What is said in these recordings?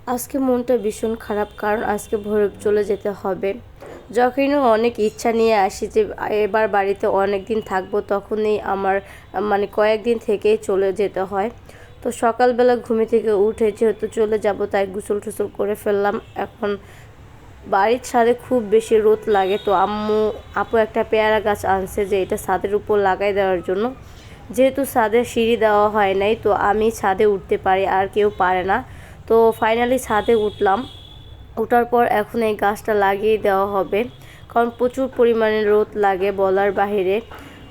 আজকে মনটা ভীষণ খারাপ, কারণ আজকে ভৈরব চলে যেতে হবে। যখনই অনেক ইচ্ছা নিয়ে আসি যে এবার বাড়িতে অনেক দিন থাকবো, তখনই আমার মানে কয়েকদিন থেকেই চলে যেতে হয়। তো সকালবেলা ঘুমে থেকে উঠে যেহেতু চলে যাব, তাই গোসল টোসল করে ফেললাম। এখন বাড়ির ছাদে খুব বেশি রোদ লাগে, তো আপু একটা পেয়ারা গাছ আনছে যে এটা ছাদের উপর লাগাই দেওয়ার জন্য। যেহেতু ছাদে সিঁড়ি দেওয়া হয় নাই, তো আমি ছাদে উঠতে পারি, আর কেউ পারে না। তো ফাইনালি ছাদে উঠলাম। ওঠার পর এখন এই গাছটা লাগিয়ে দেওয়া হবে, কারণ প্রচুর পরিমাণে রোদ লাগে বলার বাহিরে।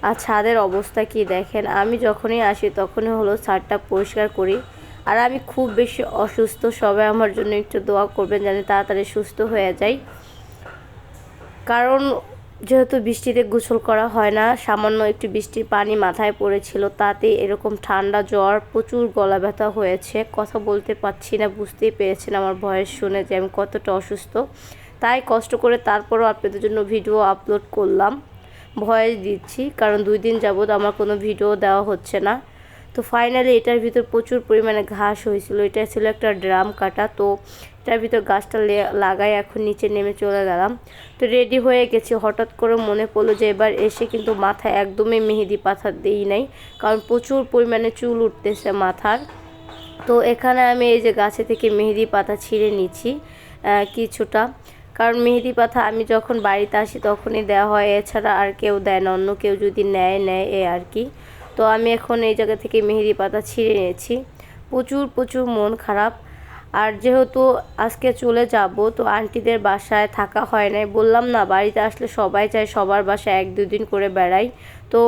আর ছাদের অবস্থা কি দেখেন, আমি যখনই আসি তখনই হলো ছাদটা পরিষ্কার করি। আর আমি খুব বেশি অসুস্থ, সবাই আমার জন্য একটু দোয়া করবেন যেন তাড়াতাড়ি সুস্থ হয়ে যাই। কারণ যেহেতু বৃষ্টিতে গোসল করা হয় না, সামান্য একটু বৃষ্টির পানি মাথায় পড়েছিল, তাতে এরকম ঠান্ডা জ্বর, প্রচুর গলা ব্যথা হয়েছে। কথা বলতে পারছি না, বুঝতেই পেরেছেন আমার ভয়েস শুনে যে আমি কতটা অসুস্থ। তাই কষ্ট করে তারপরও আপনাদের জন্য ভিডিও আপলোড করলাম, ভয়েস দিচ্ছি, কারণ 2 দিন যাবৎ আমার কোনো ভিডিও দেওয়া হচ্ছে না। তো ফাইনালি এটার ভিতর প্রচুর পরিমাণে ঘাস হয়েছিল, এটা ছিল একটা ড্রাম কাটা। তো এটার ভিতর গাছটা লাগাই এখন নিচে নেমে চলে গেলাম। তো রেডি হয়ে গেছি, হঠাৎ করে মনে পড়লো যে এবার এসে কিন্তু মাথায় একদমই মেহেদি পাতা দিই নাই, কারণ প্রচুর পরিমাণে চুল উঠতেছে মাথার। তো এখানে আমি এই যে গাছে থেকে মেহেদি পাতা ছিঁড়ে নিচ্ছি কিছুটা, কারণ মেহেদি পাতা আমি যখন বাড়িতে আসি তখনই দেওয়া হয়, এছাড়া আর কেউ দেয় না, অন্য কেউ যদি নেয় এ আর কি। তো আমি এখন এই জায়গা থেকে মেহেদি পাতা ছিঁড়ে নিয়েছি। প্রচুর মন খারাপ। আর যেহেতু আজকে চলে যাব, তো আন্টিদের বাসায় থাকা হয় নাই, বললাম না বাড়িতে আসলে সবাই চায় সবার বাসায় 1-2 দিন করে বেড়াই। তো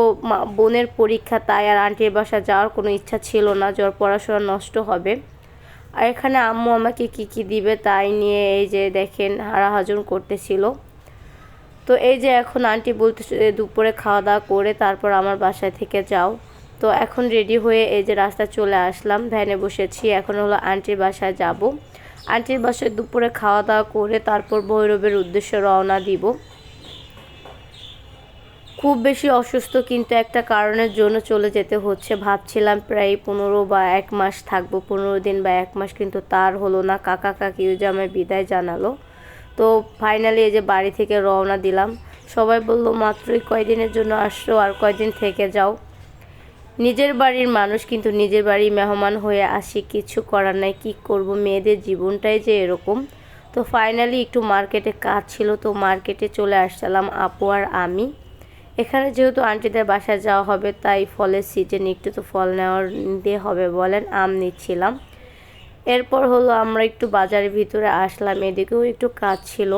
বোনের পরীক্ষা, তাই আর আন্টির বাসায় যাওয়ার কোনো ইচ্ছা ছিল না, যার পড়াশোনা নষ্ট হবে। আর এখানে আম্মু আমাকে কি দিবে তাই নিয়ে এই যে দেখেন হারাহাজন করতেছিল। তো এই যে এখন আন্টি বলতেছে দুপুরে খাওয়া দাওয়া করে তারপর আমার বাসায় থেকে যাও। তো এখন রেডি হয়ে এই যে রাস্তায় চলে আসলাম, ভ্যানে বসেছি, এখন হলো আন্টির বাসায় যাব। আন্টির বাসায় দুপুরে খাওয়া দাওয়া করে তারপর ভৈরবের উদ্দেশ্যে রওনা দিব। খুব বেশি অসুস্থ, কিন্তু একটা কারণের জন্য চলে যেতে হচ্ছে। ভাবছিলাম প্রায় 15 বা 1 মাস থাকবো, 15 দিন বা 1 মাস, কিন্তু তার হলো না। কাকা কাকিও যে আমায় বিদায় জানালো। তো ফাইনালি এই যে বাড়ি থেকে রওনা দিলাম। সবাই বলল মাত্রই কয়দিনের জন্য আসছো, আর কয়দিন থেকে যাও। নিজের বাড়ির মানুষ, কিন্তু নিজের বাড়ির মেহমান হয়ে আসি, কিছু করার নাই, কি করব, মেয়েদের জীবনটাই যে এরকম। তো ফাইনালি একটু মার্কেটে কাজ ছিল, তো মার্কেটে চলে আসলাম আপু আর আমি। এখানে যেহেতু আন্টিদের বাসায় যাওয়া হবে, তাই ফলের সিজন, একটু তো ফল নেওয়ার নিতে হবে বলেন, আম নিচ্ছিলাম। এরপর হলো আমরা একটু বাজারের ভিতরে আসলাম, এদিকেও একটু কাজ ছিল।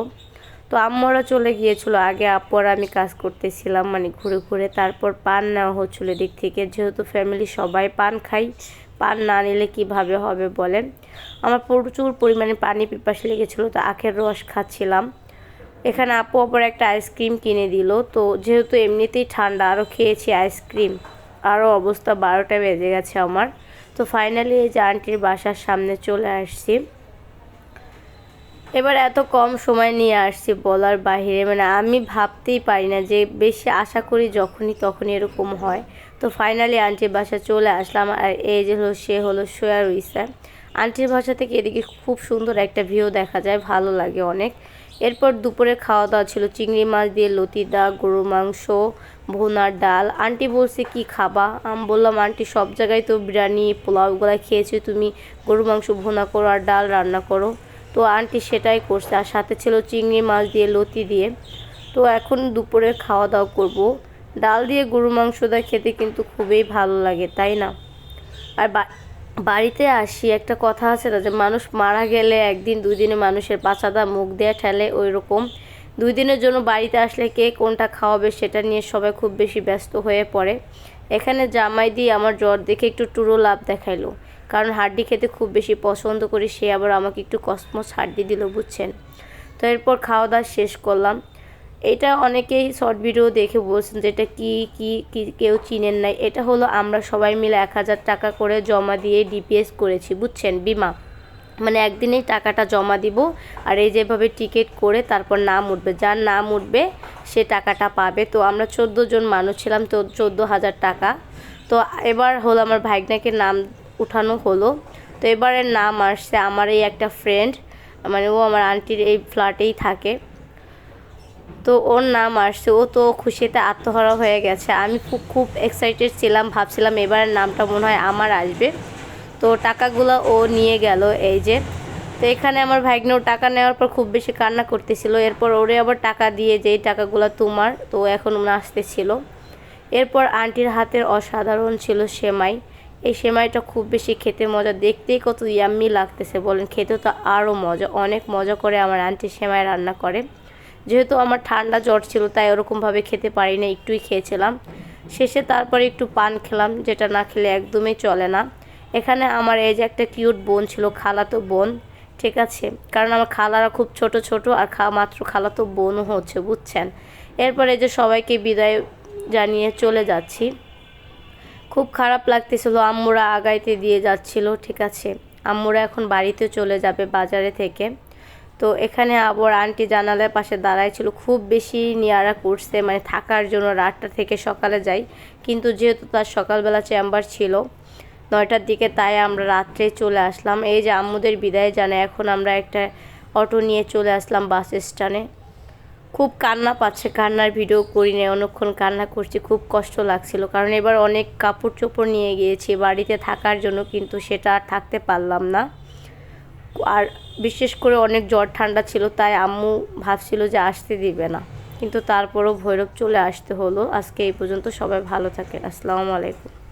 তো আম্মারা চলে গিয়েছিল আগে, আপু আর আমি কাজ করতেছিলাম মানে ঘুরে ঘুরে। তারপর পান নেওয়া হচ্ছিল এদিক থেকে, যেহেতু ফ্যামিলি সবাই পান খাই, পান না নিলে কীভাবে হবে বলেন। আমার প্রচুর পরিমাণে পানি পিপাস লেগেছিলো, তো আখের রস খাচ্ছিলাম। এখানে আপু আবার একটা আইসক্রিম কিনে দিল। তো যেহেতু এমনিতেই ঠান্ডা, আরও খেয়েছি আইসক্রিম, আরও অবস্থা 12টা বেজে গেছে আমার। তো ফাইনালি এই যে আন্টির বাসার সামনে চলে আসছি। এবার এত কম সময় নিয়ে আসছি বলার বাহিরে, মানে আমি ভাবতেই পারি না যে বেশি আশা করি যখনই তখনই এরকম হয়। তো ফাইনালি আন্টির বাসা চলে আসলাম, আর এই যে সে হলো সোয়া রইসা। আন্টির বাসা থেকে এদিকে খুব সুন্দর একটা ভিউ দেখা যায়, ভালো লাগে অনেক। এরপর দুপুরে খাওয়া দাওয়া ছিল চিংড়ি মাছ দিয়ে লতিদা, গরু মাংস, ভুনার ডাল। আন্টি বলছে কি খাবা, আমি বললাম আন্টি সব জায়গায় তো বিরিয়ানি পোলাওগুলো খেয়েছি, তুমি গরু মাংস ভুনা করো আর ডাল রান্না করো। তো আন্টি সেটাই করছে, আর সাথে ছিল চিংড়ি মাছ দিয়ে লতি দিয়ে। তো এখন দুপুরে খাওয়া দাওয়া করব। ডাল দিয়ে গরু মাংসটা খেতে কিন্তু খুবই ভালো লাগে, তাই না? আর বাড়িতে আসি, একটা কথা আছে না যে মানুষ মারা গেলে 1-2 দিনে মানুষের পাছাদা মুখ দিয়ে ঠেলে, ওই রকম 2 দিনের জন্য বাড়িতে আসলে কে কোনটা খাওয়াবে সেটা নিয়ে সবাই খুব বেশি ব্যস্ত হয়ে পড়ে। এখানে জামাই দিয়ে আমার জ্বর দেখে একটু টুরো লাভ দেখাইলো, কারণ হাড্ডি খেতে খুব বেশি পছন্দ করি, সে আবার আমাকে একটু কসমস হাড্ডি দিল, বুঝছেন। তো এরপর খাওয়া দাওয়া শেষ করলাম। এটা অনেকেই শর্ট ভিডিও দেখে বলছেন যে এটা কি কি কি কেউ চিনেন নাই। এটা হলো আমরা সবাই মিলে 1000 টাকা করে জমা দিয়ে ডিপিএস করেছি, বুঝছেন, বিমা। মানে একদিনেই টাকাটা জমা দিব, আর এই যেভাবে টিকিট করে তারপর নাম উঠবে, যার নাম উঠবে সে টাকাটা পাবে। তো আমরা 14 জন মানুষ ছিলাম, তো 14,000 টাকা। তো এবার হলো আমার ভাইগনাকে নাম উঠানো হলো। তো তো এবারের নাম আসছে আমার এই একটা ফ্রেন্ড, মানে ও আমার আন্টির এই ফ্ল্যাটেই থাকে। তো ওর নাম আসছে, ও তো খুশিতে আত্মহারা হয়ে গেছে। আমি খুব এক্সাইটেড ছিলাম, ভাবছিলাম এবারের নামটা মনে হয় আমার আসবে। তো টাকাগুলো ও নিয়ে গেল এই যে। তো এখানে আমার ভাগ্নেও টাকা নেওয়ার পর খুব বেশি কান্না করতেছিল। এরপর ওরে আবার টাকা দিয়ে যে এই টাকাগুলো তোমার, তো এখন আসতেছিল। এরপর আন্টির হাতের অসাধারণ ছিল সেমাই। এই সেমাইটা খুব বেশি খেতে মজা, দেখতেই কত ইয়াম্মি লাগতেছে বলেন, খেতেও তো আরও মজা। অনেক মজা করে আমার আন্টি সেমাই রান্না করে। যেহেতু আমার ঠান্ডা জ্বর ছিল তাই ওরকমভাবে খেতে পারি না, একটুই খেয়েছিলাম। শেষে তারপরে একটু পান খেলাম, যেটা না খেলে একদমই চলে না। এখানে আমার এই যে একটা কিউট বোন ছিল, খালাতো বোন, ঠিক আছে, কারণ আমার খালারা খুব ছোট ছোট আর মাত্র খালাতো বোনও হচ্ছে, বুঝছেন। এরপরে যে সবাইকে বিদায় জানিয়ে চলে যাচ্ছি। খুব খারাপ লাগতেছিল, আম্মুরা আগাইতে দিয়ে যাচ্ছিল, ঠিক আছে। আম্মুরা এখন বাড়িতে চলে যাবে বাজারে থেকে। তো এখানে আবার আন্টি জানালার পাশে দাঁড়ায় ছিল, খুব বেশি নিয়ারা করছে, মানে থাকার জন্য রাতটা থেকে সকালে যাই। কিন্তু যেহেতু তার সকালবেলা চেম্বার ছিল 9টার দিকে, তাই আমরা রাত্রে চলে আসলাম। এই যে আম্মুদের বিদায় জানায় এখন আমরা একটা অটো নিয়ে চলে আসলাম বাস স্ট্যান্ডে। খুব কান্না পাচ্ছে, কান্নার ভিডিও করি না, অনেকক্ষণ কান্না করছি, খুব কষ্ট লাগছিল। কারণ এবার অনেক কাপড় চোপড় নিয়ে গিয়েছি বাড়িতে থাকার জন্য, কিন্তু সেটা আর থাকতে পারলাম না। আর বিশেষ করে অনেক জ্বর ঠান্ডা ছিল, তাই আম্মু ভাবছিল যে আসতে দিবে না, কিন্তু তারপরও ভৈরব চলে আসতে হলো। আজকে এই পর্যন্ত, সবাই ভালো থাকেন, আসসালামু আলাইকুম।